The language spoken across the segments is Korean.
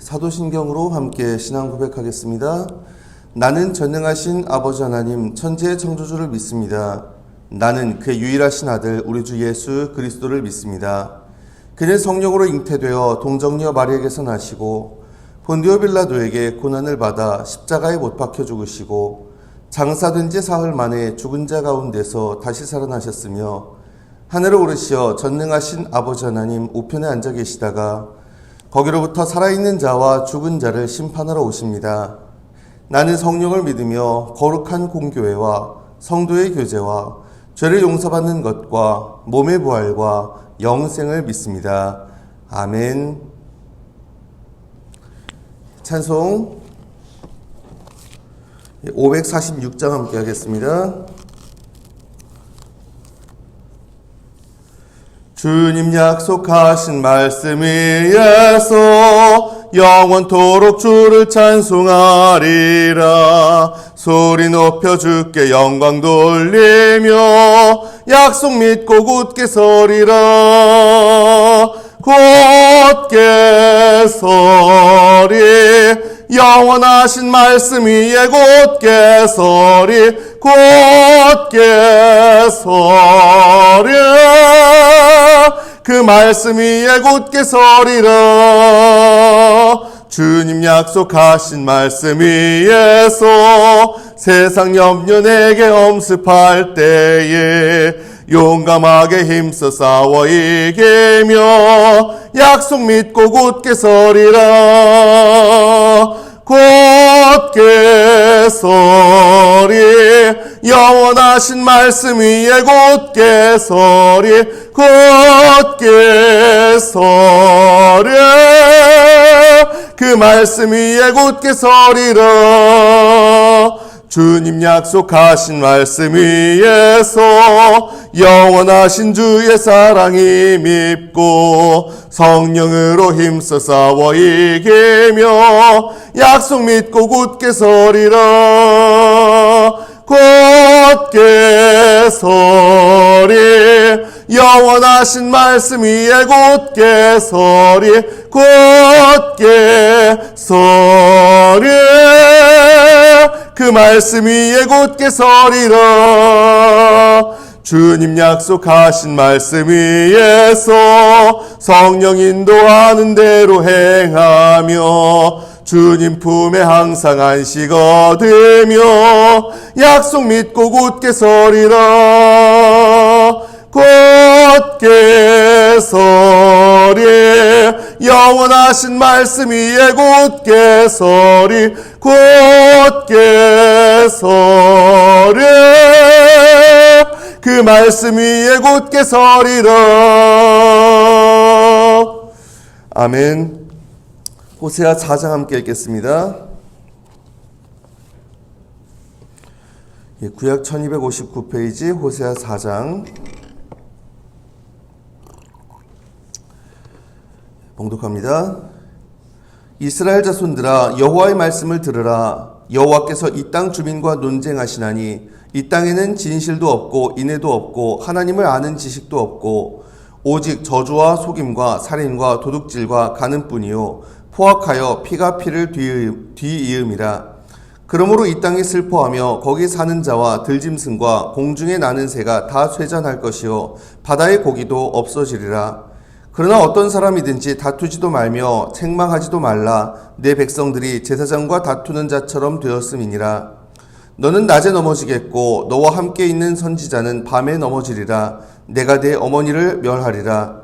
사도신경으로 함께 신앙 고백하겠습니다. 나는 전능하신 아버지 하나님 천지의 창조주를 믿습니다. 나는 그의 유일하신 아들 우리 주 예수 그리스도를 믿습니다. 그는 성령으로 잉태되어 동정녀 마리아에게서 나시고 본디오 빌라도에게 고난을 받아 십자가에 못 박혀 죽으시고 장사된 지 사흘 만에 죽은 자 가운데서 다시 살아나셨으며 하늘에 오르시어 전능하신 아버지 하나님 우편에 앉아 계시다가 거기로부터 살아있는 자와 죽은 자를 심판하러 오십니다. 나는 성령을 믿으며 거룩한 공교회와 성도의 교제와 죄를 용서받는 것과 몸의 부활과 영생을 믿습니다. 아멘. 찬송 546장 함께 하겠습니다. 주님 약속하신 말씀 위에서 영원토록 주를 찬송하리라. 소리 높여 주께 영광 돌리며 약속 믿고 굳게 서리라. 굳게 서리 영원하신 말씀 위에 굳게 서리 굳게 서리 그 말씀 위에 굳게 서리라. 주님 약속하신 말씀 위에서 세상 염려 내게 엄습할 때에 용감하게 힘써 싸워 이기며 약속 믿고 굳게 서리라. 굳게 서리 영원하신 말씀 위에 굳게 서리 굳게 서리 그 말씀 위에 굳게 서리라. 주님 약속하신 말씀 위에서 영원하신 주의 사랑이 밉고 성령으로 힘써 싸워 이기며 약속 믿고 굳게 서리라. 굳게 서리 영원하신 말씀 위에 굳게 서리 굳게 서리 그 말씀 위에 굳게 서리라. 주님 약속하신 말씀 위에서 성령 인도하는 대로 행하며 주님 품에 항상 안식 얻으며 약속 믿고 굳게 서리라. 굳게 서리 영원하신 말씀 위에 굳게 서리 굳게 서리 그 말씀 위에 굳게 서리라. 아멘. 호세아 4장 함께 읽겠습니다. 구약 1259페이지 호세아 4장 봉독합니다. 이스라엘 자손들아 여호와의 말씀을 들으라. 여호와께서 이 땅 주민과 논쟁하시나니 이 땅에는 진실도 없고 인애도 없고 하나님을 아는 지식도 없고 오직 저주와 속임과 살인과 도둑질과 간음뿐이요 포악하여 피가 피를 뒤이음이라. 그러므로 이 땅이 슬퍼하며 거기 사는 자와 들짐승과 공중에 나는 새가 다 쇠잔할 것이요 바다의 고기도 없어지리라. 그러나 어떤 사람이든지 다투지도 말며 책망하지도 말라. 내 백성들이 제사장과 다투는 자처럼 되었음이니라. 너는 낮에 넘어지겠고 너와 함께 있는 선지자는 밤에 넘어지리라. 내가 내 어머니를 멸하리라.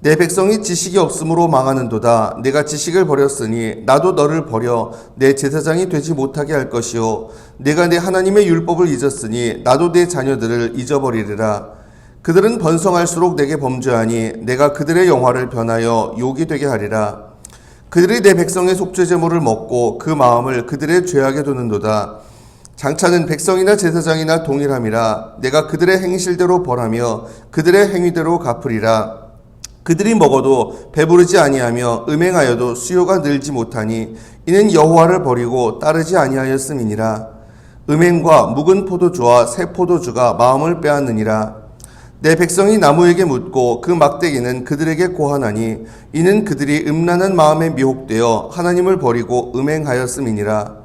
내 백성이 지식이 없으므로 망하는도다. 내가 지식을 버렸으니 나도 너를 버려 내 제사장이 되지 못하게 할 것이요 내가 내 하나님의 율법을 잊었으니 나도 내 자녀들을 잊어버리리라. 그들은 번성할수록 내게 범죄하니 내가 그들의 영화를 변하여 욕이 되게 하리라. 그들이 내 백성의 속죄 제물을 먹고 그 마음을 그들의 죄악에 두는도다. 장차는 백성이나 제사장이나 동일함이라. 내가 그들의 행실대로 벌하며 그들의 행위대로 갚으리라. 그들이 먹어도 배부르지 아니하며 음행하여도 수요가 늘지 못하니 이는 여호와를 버리고 따르지 아니하였음이니라. 음행과 묵은 포도주와 새 포도주가 마음을 빼앗느니라. 내 백성이 나무에게 묻고 그 막대기는 그들에게 고하나니 이는 그들이 음란한 마음에 미혹되어 하나님을 버리고 음행하였음이니라.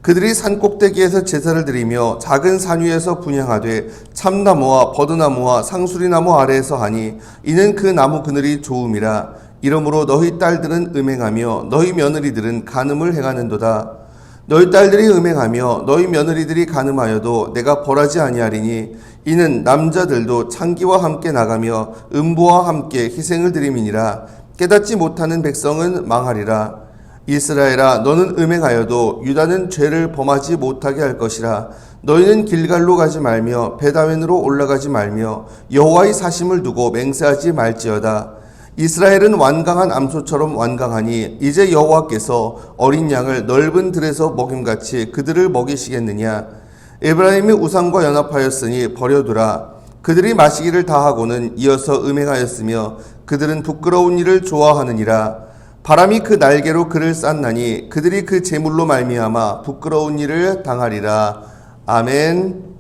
그들이 산꼭대기에서 제사를 드리며 작은 산 위에서 분향하되 참나무와 버드나무와 상수리나무 아래에서 하니 이는 그 나무 그늘이 좋음이라. 이러므로 너희 딸들은 음행하며 너희 며느리들은 간음을 행하는도다. 너희 딸들이 음행하며 너희 며느리들이 간음하여도 내가 벌하지 아니하리니 이는 남자들도 창기와 함께 나가며 음부와 함께 희생을 드림이니라. 깨닫지 못하는 백성은 망하리라. 이스라엘아, 너는 음행하여도 유다는 죄를 범하지 못하게 할 것이라. 너희는 길갈로 가지 말며 베다웬으로 올라가지 말며 여호와의 사심을 두고 맹세하지 말지어다. 이스라엘은 완강한 암소처럼 완강하니 이제 여호와께서 어린 양을 넓은 들에서 먹임같이 그들을 먹이시겠느냐. 에브라임이 우상과 연합하였으니 버려두라. 그들이 마시기를 다하고는 이어서 음행하였으며 그들은 부끄러운 일을 좋아하느니라. 바람이 그 날개로 그를 쌌나니 그들이 그 제물로 말미암아 부끄러운 일을 당하리라. 아멘.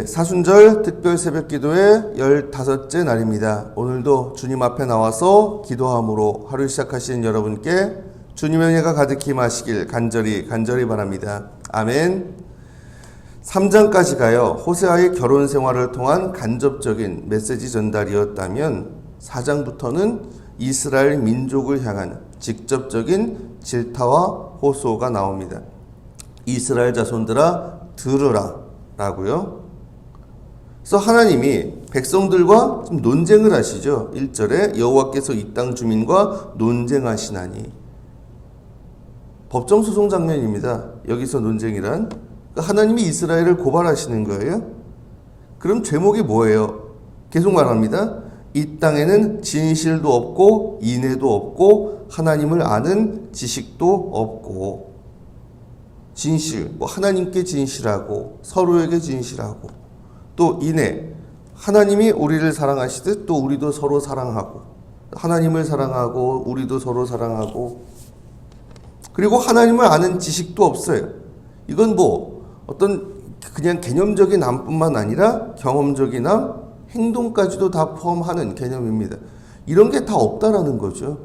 사순절 특별 새벽기도의 15째 날입니다. 오늘도 주님 앞에 나와서 기도함으로 하루 시작하시는 여러분께 주님의 은혜가 가득히 임하시길 간절히 바랍니다. 아멘. 3장까지가요 호세아의 결혼 생활을 통한 간접적인 메시지 전달이었다면 4장부터는 이스라엘 민족을 향한 직접적인 질타와 호소가 나옵니다. 이스라엘 자손들아 들으라 라고요. 그래서 하나님이 백성들과 좀 논쟁을 하시죠. 1절에 여호와께서 이 땅 주민과 논쟁하시나니. 법정소송 장면입니다. 여기서 논쟁이란 하나님이 이스라엘을 고발하시는 거예요. 그럼 제목이 뭐예요? 계속 말합니다. 이 땅에는 진실도 없고 인애도 없고 하나님을 아는 지식도 없고. 진실, 하나님께 진실하고 서로에게 진실하고 또 인애, 하나님이 우리를 사랑하시듯 또 우리도 서로 사랑하고 하나님을 사랑하고 우리도 서로 사랑하고 그리고 하나님을 아는 지식도 없어요. 이건 어떤 그냥 개념적인 암뿐만 아니라 경험적인 암, 행동까지도 다 포함하는 개념입니다. 이런 게 다 없다라는 거죠.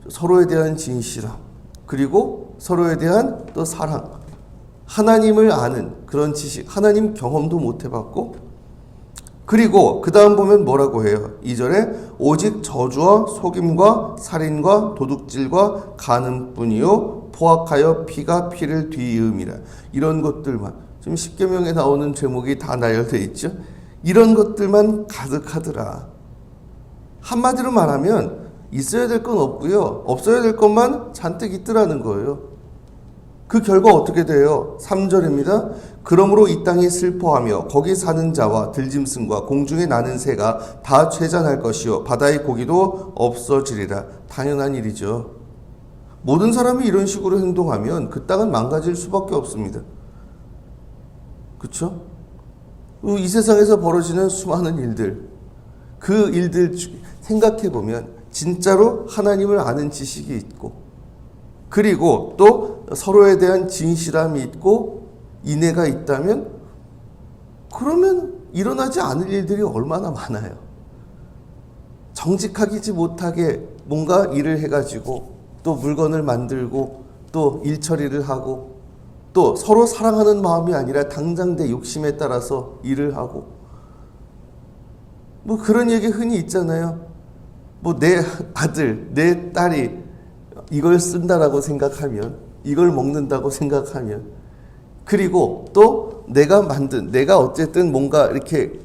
서로에 대한 진실함, 그리고 서로에 대한 또 사랑, 하나님을 아는 그런 지식, 하나님 경험도 못 해봤고, 그리고 그 다음 보면 뭐라고 해요? 2절에 오직 저주와 속임과 살인과 도둑질과 간음뿐이요 포악하여 피가 피를 뒤이음이라. 이런 것들만, 지금 십계명에 나오는 제목이 다 나열되어 있죠. 이런 것들만 가득하더라. 한마디로 말하면 있어야 될 건 없고요. 없어야 될 것만 잔뜩 있더라는 거예요. 그 결과 어떻게 돼요? 3절입니다. 그러므로 이 땅이 슬퍼하며 거기 사는 자와 들짐승과 공중에 나는 새가 다 쇠잔할 것이요 바다의 고기도 없어지리라. 당연한 일이죠. 모든 사람이 이런 식으로 행동하면 그 땅은 망가질 수밖에 없습니다. 그렇죠? 이 세상에서 벌어지는 수많은 일들, 그 일들 생각해보면 진짜로 하나님을 아는 지식이 있고, 그리고 또 서로에 대한 진실함이 있고 인애가 있다면, 그러면 일어나지 않을 일들이 얼마나 많아요. 정직하지 못하게 뭔가 일을 해가지고 또 물건을 만들고 또 일 처리를 하고 또 서로 사랑하는 마음이 아니라 당장 내 욕심에 따라서 일을 하고, 그런 얘기 흔히 있잖아요. 내 아들, 내 딸이 이걸 쓴다라고 생각하면, 이걸 먹는다고 생각하면, 그리고 또 내가 어쨌든 뭔가 이렇게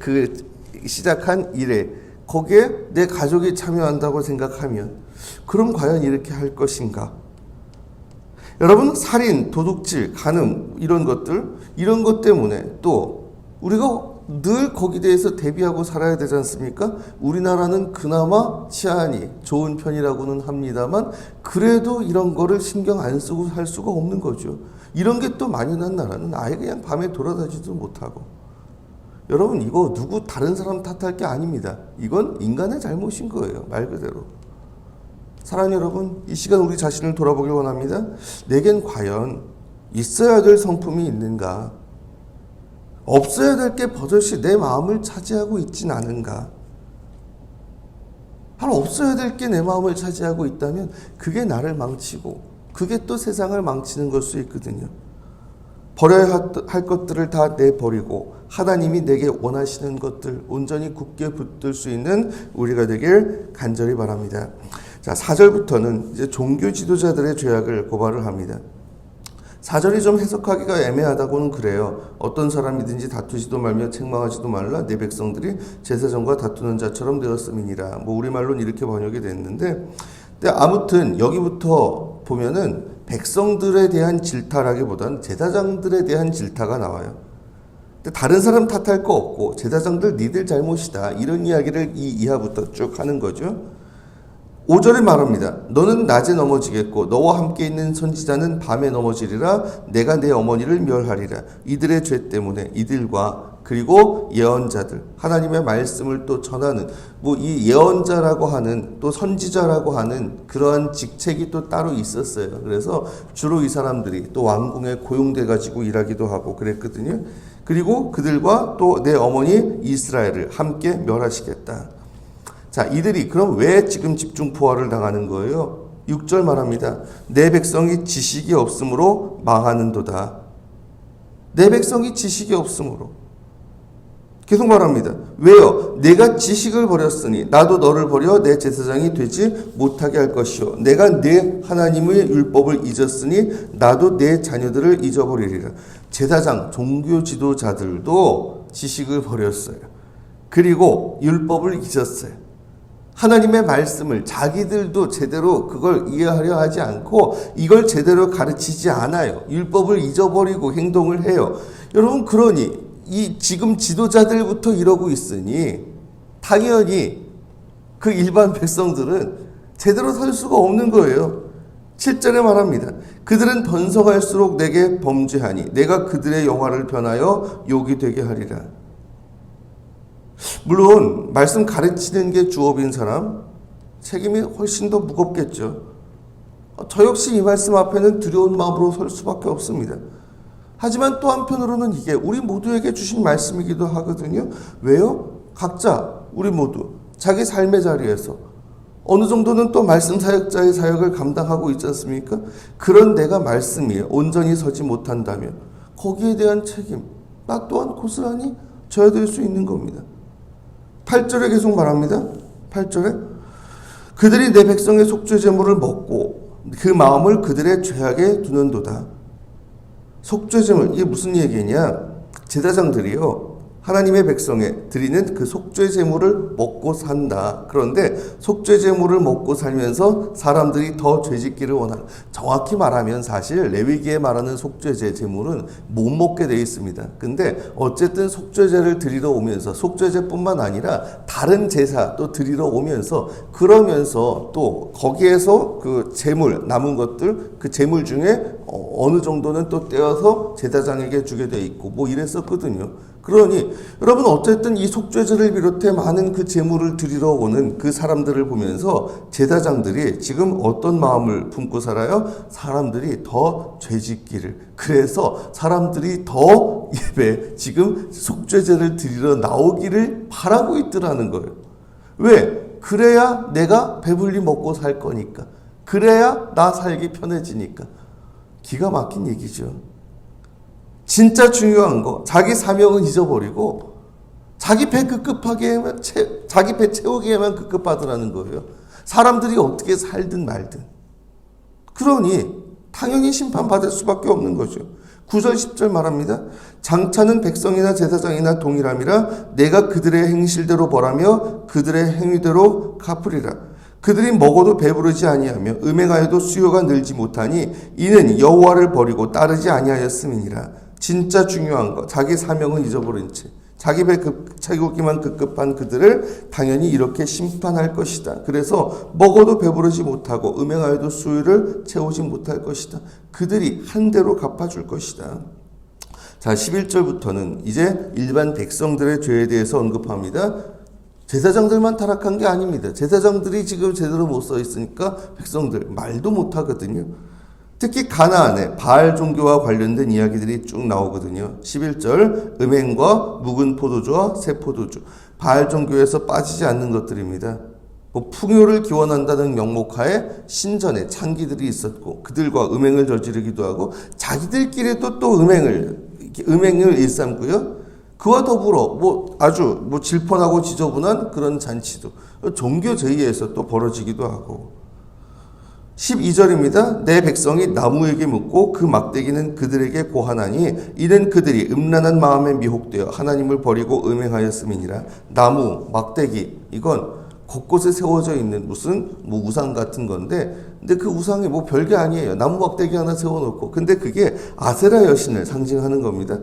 시작한 일에 거기에 내 가족이 참여한다고 생각하면, 그럼 과연 이렇게 할 것인가? 여러분, 살인, 도둑질, 간음 이런 것 때문에 또 우리가 늘 거기에 대해서 대비하고 살아야 되지 않습니까? 우리나라는 그나마 치안이 좋은 편이라고는 합니다만 그래도 이런 거를 신경 안 쓰고 살 수가 없는 거죠. 이런 게 또 만연한 나라는 아예 그냥 밤에 돌아다니지도 못하고. 여러분, 이거 누구 다른 사람 탓할 게 아닙니다. 이건 인간의 잘못인 거예요. 말 그대로. 사랑하는 여러분, 이 시간 우리 자신을 돌아보길 원합니다. 내겐 과연 있어야 될 성품이 있는가? 없어야 될 게 버젓이 내 마음을 차지하고 있진 않은가? 바로 없어야 될 게 내 마음을 차지하고 있다면 그게 나를 망치고 그게 또 세상을 망치는 걸 수 있거든요. 버려야 할 것들을 다 내버리고 하나님이 내게 원하시는 것들 온전히 굳게 붙들 수 있는 우리가 되길 간절히 바랍니다. 자, 4절부터는 이제 종교 지도자들의 죄악을 고발을 합니다. 4절이 좀 해석하기가 애매하다고는 그래요. 어떤 사람이든지 다투지도 말며 책망하지도 말라. 내 백성들이 제사장과 다투는 자처럼 되었음이니라. 뭐 우리말로는 이렇게 번역이 됐는데, 근데 아무튼 여기부터 보면은 백성들에 대한 질타라기보다는 제사장들에 대한 질타가 나와요. 근데 다른 사람 탓할 거 없고 제사장들 니들 잘못이다. 이런 이야기를 이 이하부터 쭉 하는 거죠. 5절에 말합니다. 너는 낮에 넘어지겠고 너와 함께 있는 선지자는 밤에 넘어지리라. 내가 내 어머니를 멸하리라. 이들의 죄 때문에 이들과 그리고 예언자들, 하나님의 말씀을 또 전하는, 뭐 이 예언자라고 하는 또 선지자라고 하는 그러한 직책이 또 따로 있었어요. 그래서 주로 이 사람들이 또 왕궁에 고용돼 가지고 일하기도 하고 그랬거든요. 그리고 그들과 또 내 어머니 이스라엘을 함께 멸하시겠다. 자, 이들이 그럼 왜 지금 집중포화를 당하는 거예요? 6절 말합니다. 내 백성이 지식이 없으므로 망하는도다. 내 백성이 지식이 없으므로. 계속 말합니다. 왜요? 내가 지식을 버렸으니 나도 너를 버려 내 제사장이 되지 못하게 할 것이요. 내가 내 하나님의 율법을 잊었으니 나도 내 자녀들을 잊어버리리라. 제사장, 종교 지도자들도 지식을 버렸어요. 그리고 율법을 잊었어요. 하나님의 말씀을 자기들도 제대로 그걸 이해하려 하지 않고 이걸 제대로 가르치지 않아요. 율법을 잊어버리고 행동을 해요. 여러분, 그러니 이 지금 지도자들부터 이러고 있으니 당연히 그 일반 백성들은 제대로 살 수가 없는 거예요. 7절에 말합니다. 그들은 번성할수록 내게 범죄하니 내가 그들의 영화를 변하여 욕이 되게 하리라. 물론 말씀 가르치는 게 주업인 사람 책임이 훨씬 더 무겁겠죠. 저 역시 이 말씀 앞에는 두려운 마음으로 설 수밖에 없습니다. 하지만 또 한편으로는 이게 우리 모두에게 주신 말씀이기도 하거든요. 왜요? 각자 우리 모두 자기 삶의 자리에서 어느 정도는 또 말씀 사역자의 사역을 감당하고 있지 않습니까? 그런 내가 말씀에 온전히 서지 못한다면 거기에 대한 책임 나 또한 고스란히 져야 될 수 있는 겁니다. 8절에 계속 말합니다. 8절에 그들이 내 백성의 속죄 제물을 먹고 그 마음을 그들의 죄악에 두는도다. 속죄 제물, 이게 무슨 얘기냐? 제사장들이요, 하나님의 백성에 드리는 그 속죄 제물을 먹고 산다. 그런데 속죄 제물을 먹고 살면서 사람들이 더 죄짓기를 원하는, 정확히 말하면 사실 레위기에 말하는 속죄제 제물은 못 먹게 돼 있습니다. 근데 어쨌든 속죄제를 드리러 오면서 속죄제뿐만 아니라 다른 제사 또 드리러 오면서 그러면서 또 거기에서 그 제물 남은 것들 그 제물 중에 어느 정도는 또 떼어서 제사장에게 주게 돼 있고 뭐 이랬었거든요. 그러니 여러분 어쨌든 이 속죄제를 비롯해 많은 그 제물을 드리러 오는 그 사람들을 보면서 제사장들이 지금 어떤 마음을 품고 살아요? 사람들이 더 죄짓기를, 그래서 사람들이 더 예배 지금 속죄제를 드리러 나오기를 바라고 있더라는 거예요. 왜? 그래야 내가 배불리 먹고 살 거니까, 그래야 나 살기 편해지니까. 기가 막힌 얘기죠. 진짜 중요한 거, 자기 사명은 잊어버리고 자기 배 급급하게만 자기 배 채우기에만 급급하더라는 거예요. 사람들이 어떻게 살든 말든. 그러니 당연히 심판받을 수밖에 없는 거죠. 9절 10절 말합니다. 장차는 백성이나 제사장이나 동일함이라 내가 그들의 행실대로 벌하며 그들의 행위대로 갚으리라. 그들이 먹어도 배부르지 아니하며 음행하여도 수요가 늘지 못하니 이는 여호와를 버리고 따르지 아니하였음이니라. 진짜 중요한 거, 자기 사명은 잊어버린 채 자기 배 채우기만 급급한 그들을 당연히 이렇게 심판할 것이다. 그래서 먹어도 배부르지 못하고 음행하여도 수요를 채우지 못할 것이다. 그들이 한 대로 갚아줄 것이다. 자, 11절부터는 이제 일반 백성들의 죄에 대해서 언급합니다. 제사장들만 타락한 게 아닙니다. 제사장들이 지금 제대로 못 서 있으니까 백성들 말도 못 하거든요. 특히 가나안에 바알 종교와 관련된 이야기들이 쭉 나오거든요. 11절 음행과 묵은 포도주와 새 포도주, 바알 종교에서 빠지지 않는 것들입니다. 풍요를 기원한다는 명목하에 신전에 창기들이 있었고 그들과 음행을 저지르기도 하고 자기들끼리도 또 음행을 일삼고요. 그와 더불어 아주 질펀하고 지저분한 그런 잔치도 종교 제의에서 또 벌어지기도 하고 12절입니다. 내 백성이 나무에게 묻고 그 막대기는 그들에게 고하나니 이는 그들이 음란한 마음에 미혹되어 하나님을 버리고 음행하였음이니라. 나무, 막대기 이건 곳곳에 세워져 있는 무슨 우상 같은 건데 근데 그 우상이 별게 아니에요. 나무 막대기 하나 세워놓고 근데 그게 아세라 여신을 상징하는 겁니다.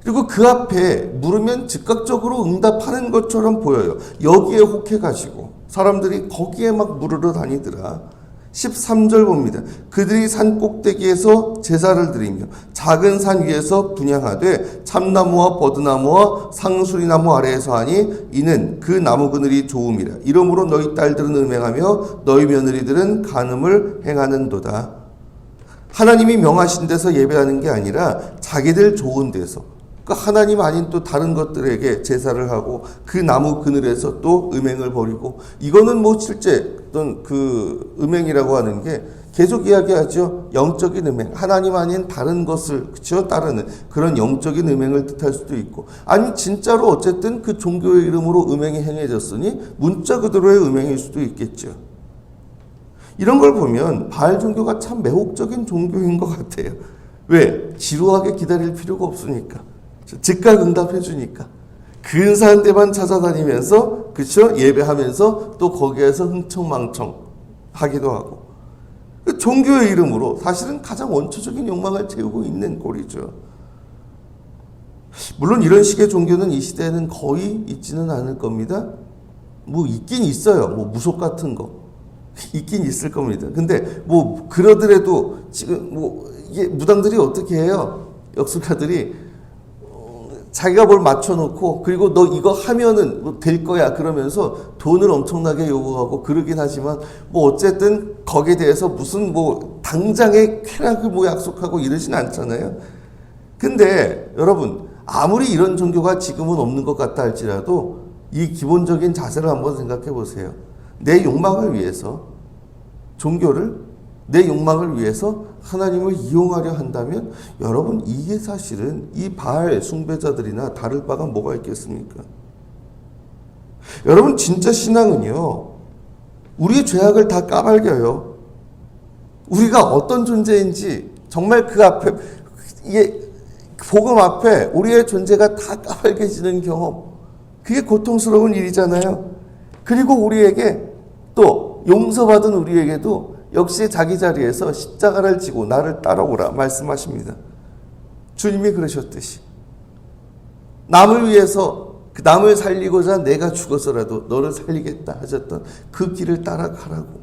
그리고 그 앞에 물으면 즉각적으로 응답하는 것처럼 보여요. 여기에 혹해가지고 사람들이 거기에 막 물으러 다니더라. 13절 봅니다. 그들이 산 꼭대기에서 제사를 드리며 작은 산 위에서 분향하되 참나무와 버드나무와 상수리나무 아래에서 하니 이는 그 나무 그늘이 좋음이라. 이러므로 너희 딸들은 음행하며 너희 며느리들은 간음을 행하는도다. 하나님이 명하신 데서 예배하는 게 아니라 자기들 좋은 데서 하나님 아닌 또 다른 것들에게 제사를 하고 그 나무 그늘에서 또 음행을 벌이고 이거는 실제 어떤 그 음행이라고 하는 게 계속 이야기하죠. 영적인 음행, 하나님 아닌 다른 것을 따르는 그런 영적인 음행을 뜻할 수도 있고 아니 진짜로 어쨌든 그 종교의 이름으로 음행이 행해졌으니 문자 그대로의 음행일 수도 있겠죠. 이런 걸 보면 바알 종교가 참 매혹적인 종교인 것 같아요. 왜? 지루하게 기다릴 필요가 없으니까. 즉각 응답해 주니까 근사한 데만 찾아다니면서 예배하면서 또 거기에서 흥청망청 하기도 하고 그 종교의 이름으로 사실은 가장 원초적인 욕망을 채우고 있는 꼴이죠. 물론 이런 식의 종교는 이 시대에는 거의 있지는 않을 겁니다. 있긴 있어요. 무속 같은 거 있긴 있을 겁니다. 근데 그러더라도 지금 이게 무당들이 어떻게 해요? 역술가들이 자기가 뭘 맞춰놓고 그리고 너 이거 하면은 될 거야 그러면서 돈을 엄청나게 요구하고 그러긴 하지만 어쨌든 거기에 대해서 무슨 당장의 쾌락을 약속하고 이러진 않잖아요. 근데 여러분 아무리 이런 종교가 지금은 없는 것 같다 할지라도 이 기본적인 자세를 한번 생각해 보세요. 내 욕망을 위해서 내 욕망을 위해서 하나님을 이용하려 한다면 여러분 이게 사실은 이 바알 숭배자들이나 다를 바가 뭐가 있겠습니까? 여러분 진짜 신앙은요 우리의 죄악을 다 까발겨요. 우리가 어떤 존재인지 정말 그 앞에 이게 복음 앞에 우리의 존재가 다 까발겨지는 경험 그게 고통스러운 일이잖아요. 그리고 우리에게 또 용서받은 우리에게도 역시 자기 자리에서 십자가를 지고 나를 따라오라 말씀하십니다. 주님이 그러셨듯이 남을 위해서 남을 살리고자 내가 죽어서라도 너를 살리겠다 하셨던 그 길을 따라가라고.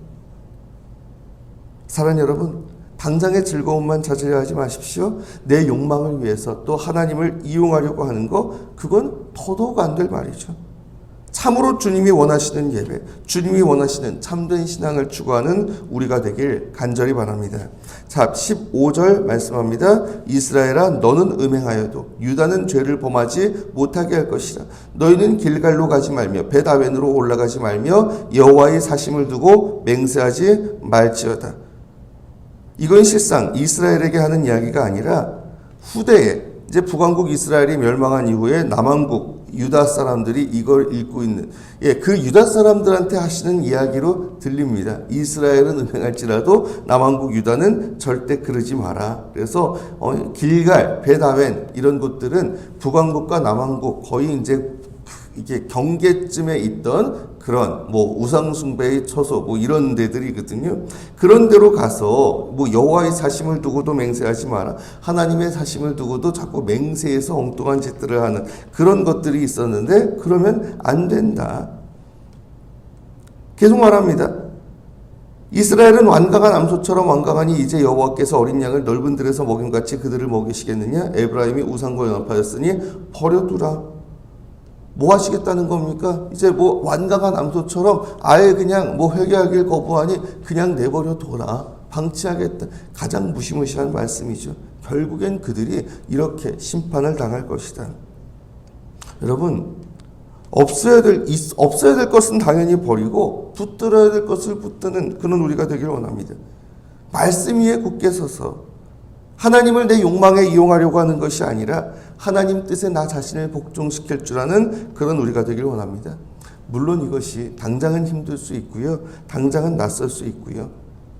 사랑하는 여러분 당장의 즐거움만 찾으려 하지 마십시오. 내 욕망을 위해서 또 하나님을 이용하려고 하는 거 그건 더더욱 안 될 말이죠. 참으로 주님이 원하시는 예배, 주님이 원하시는 참된 신앙을 추구하는 우리가 되길 간절히 바랍니다. 자, 15절 말씀합니다. 이스라엘아 너는 음행하여도 유다는 죄를 범하지 못하게 할 것이라. 너희는 길갈로 가지 말며 벳아웬으로 올라가지 말며 여호와의 사심을 두고 맹세하지 말지어다. 이건 실상 이스라엘에게 하는 이야기가 아니라 후대에 이제 북왕국 이스라엘이 멸망한 이후에 남왕국 유다 사람들이 이걸 읽고 있는 그 유다 사람들한테 하시는 이야기로 들립니다. 이스라엘은 음행할지라도 남왕국 유다는 절대 그러지 마라. 그래서 길갈, 벳아웬 이런 곳들은 북왕국과 남왕국 거의 이제 이게 경계쯤에 있던 그런 우상 숭배의 처소 이런 데들이거든요. 그런 데로 가서 여호와의 사심을 두고도 맹세하지 마라. 하나님의 사심을 두고도 자꾸 맹세해서 엉뚱한 짓들을 하는 그런 것들이 있었는데 그러면 안 된다. 계속 말합니다. 이스라엘은 완강한 암소처럼 완강하니 이제 여호와께서 어린 양을 넓은 들에서 먹임같이 그들을 먹이시겠느냐? 에브라임이 우상과 연합하였으니 버려두라. 뭐 하시겠다는 겁니까? 이제 완강한 암소처럼 아예 그냥 회개하길 거부하니 그냥 내버려 둬라. 방치하겠다. 가장 무시무시한 말씀이죠. 결국엔 그들이 이렇게 심판을 당할 것이다. 여러분, 없어야 될 것은 당연히 버리고 붙들어야 될 것을 붙드는 그런 우리가 되기를 원합니다. 말씀 위에 굳게 서서 하나님을 내 욕망에 이용하려고 하는 것이 아니라 하나님 뜻에 나 자신을 복종시킬 줄 아는 그런 우리가 되기를 원합니다. 물론 이것이 당장은 힘들 수 있고요. 당장은 낯설 수 있고요.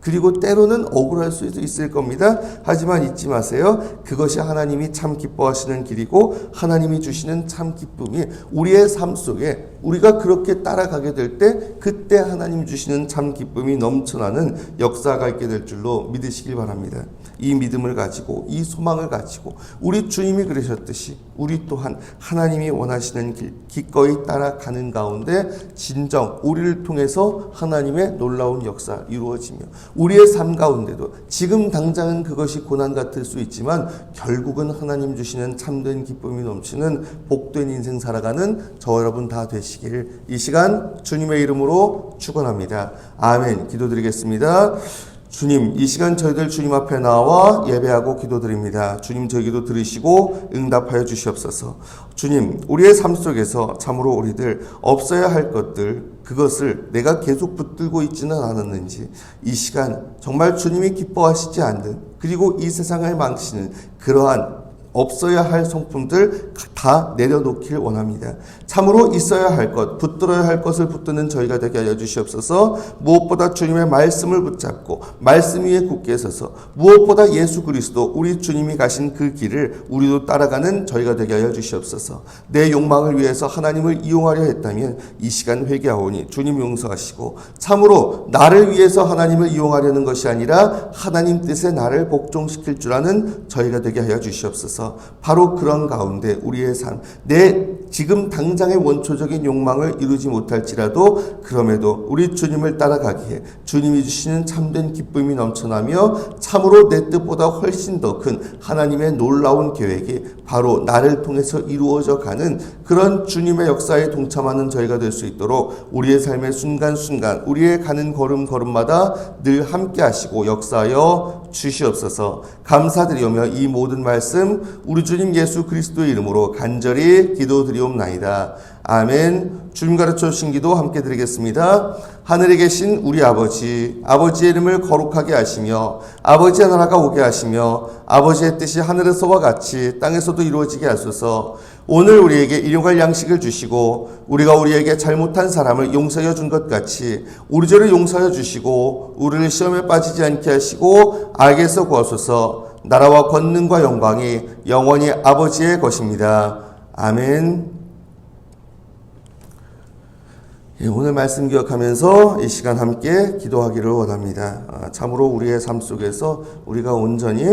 그리고 때로는 억울할 수도 있을 겁니다. 하지만 잊지 마세요. 그것이 하나님이 참 기뻐하시는 길이고 하나님이 주시는 참 기쁨이 우리의 삶 속에 우리가 그렇게 따라가게 될 때 그때 하나님 주시는 참 기쁨이 넘쳐나는 역사가 있게 될 줄로 믿으시길 바랍니다. 이 믿음을 가지고 이 소망을 가지고 우리 주님이 그러셨듯이 우리 또한 하나님이 원하시는 길 기꺼이 따라가는 가운데 진정 우리를 통해서 하나님의 놀라운 역사 이루어지며 우리의 삶 가운데도 지금 당장은 그것이 고난 같을 수 있지만 결국은 하나님 주시는 참된 기쁨이 넘치는 복된 인생 살아가는 저 여러분 다 되시길 이 시간 주님의 이름으로 축원합니다. 아멘. 기도드리겠습니다. 주님, 이 시간 저희들 주님 앞에 나와 예배하고 기도드립니다. 주님, 저희 기도 들으시고 응답하여 주시옵소서. 주님, 우리의 삶 속에서 참으로 우리들 없어야 할 것들, 그것을 내가 계속 붙들고 있지는 않았는지 이 시간 정말 주님이 기뻐하시지 않는 그리고 이 세상을 망치는 그러한 없어야 할 성품들 다 내려놓길 원합니다. 참으로 있어야 할 것, 붙들어야 할 것을 붙드는 저희가 되게 하여 주시옵소서. 무엇보다 주님의 말씀을 붙잡고 말씀 위에 굳게 서서 무엇보다 예수 그리스도 우리 주님이 가신 그 길을 우리도 따라가는 저희가 되게 하여 주시옵소서. 내 욕망을 위해서 하나님을 이용하려 했다면 이 시간 회개하오니 주님 용서하시고 참으로 나를 위해서 하나님을 이용하려는 것이 아니라 하나님 뜻에 나를 복종시킬 줄 아는 저희가 되게 하여 주시옵소서. 바로 그런 가운데 우리의 삶, 내 지금 당장의 원초적인 욕망을 이루지 못할지라도 그럼에도 우리 주님을 따라가기에 주님이 주시는 참된 기쁨이 넘쳐나며 참으로 내 뜻보다 훨씬 더 큰 하나님의 놀라운 계획이 바로 나를 통해서 이루어져 가는 그런 주님의 역사에 동참하는 저희가 될 수 있도록 우리의 삶의 순간순간 우리의 가는 걸음걸음마다 늘 함께 하시고 역사하여 주시옵소서. 감사드리오며 이 모든 말씀 우리 주님 예수 그리스도의 이름으로 간절히 기도드리옵나이다. 아멘. 주님 가르쳐 주신 기도 함께 드리겠습니다. 하늘에 계신 우리 아버지, 아버지의 이름을 거룩하게 하시며 아버지의 나라가 오게 하시며 아버지의 뜻이 하늘에서와 같이 땅에서도 이루어지게 하소서. 오늘 우리에게 일용할 양식을 주시고 우리가 우리에게 잘못한 사람을 용서해 준 것 같이 우리 죄를 용서해 주시고 우리를 시험에 빠지지 않게 하시고 악에서 구하소서. 나라와 권능과 영광이 영원히 아버지의 것입니다. 아멘. 오늘 말씀 기억하면서 이 시간 함께 기도하기를 원합니다. 참으로 우리의 삶 속에서 우리가 온전히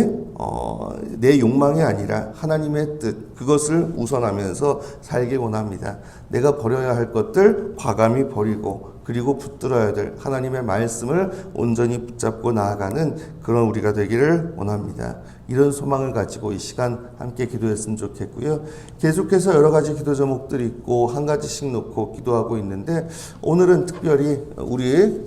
내 욕망이 아니라 하나님의 뜻 그것을 우선하면서 살길 원합니다. 내가 버려야 할 것들 과감히 버리고 그리고 붙들어야 될 하나님의 말씀을 온전히 붙잡고 나아가는 그런 우리가 되기를 원합니다. 이런 소망을 가지고 이 시간 함께 기도했으면 좋겠고요. 계속해서 여러 가지 기도 제목들이 있고 한 가지씩 놓고 기도하고 있는데 오늘은 특별히 우리의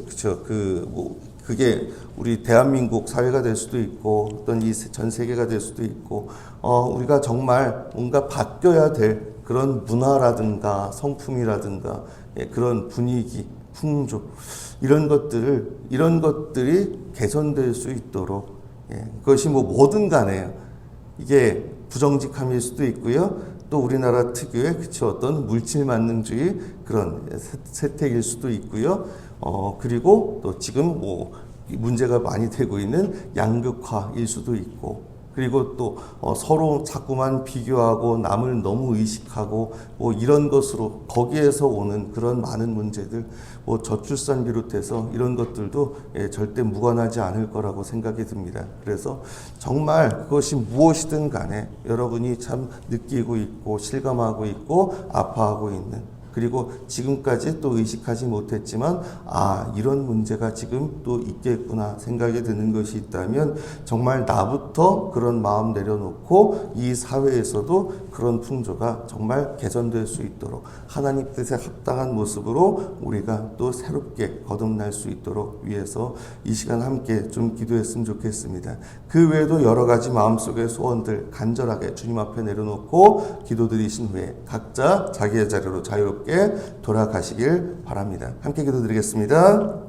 그게 우리 대한민국 사회가 될 수도 있고 어떤 이 전 세계가 될 수도 있고 우리가 정말 뭔가 바뀌어야 될 그런 문화라든가 성품이라든가 그런 분위기, 풍조 이런 것들이 개선될 수 있도록 그것이 뭐든 간에요. 이게 부정직함일 수도 있고요. 또 우리나라 특유의 어떤 물질 만능주의 그런 세태일 수도 있고요. 그리고 또 지금 문제가 많이 되고 있는 양극화일 수도 있고 그리고 또 서로 자꾸만 비교하고 남을 너무 의식하고 이런 것으로 거기에서 오는 그런 많은 문제들 저출산 비롯해서 이런 것들도 절대 무관하지 않을 거라고 생각이 듭니다. 그래서 정말 그것이 무엇이든 간에 여러분이 참 느끼고 있고 실감하고 있고 아파하고 있는 그리고 지금까지 또 의식하지 못했지만 이런 문제가 지금 또 있겠구나 생각이 드는 것이 있다면 정말 나부터 그런 마음 내려놓고 이 사회에서도 그런 풍조가 정말 개선될 수 있도록 하나님 뜻에 합당한 모습으로 우리가 또 새롭게 거듭날 수 있도록 위해서 이 시간 함께 좀 기도했으면 좋겠습니다. 그 외에도 여러 가지 마음속의 소원들 간절하게 주님 앞에 내려놓고 기도드리신 후에 각자 자기의 자리로 자유롭게 돌아가시길 바랍니다. 함께 기도드리겠습니다.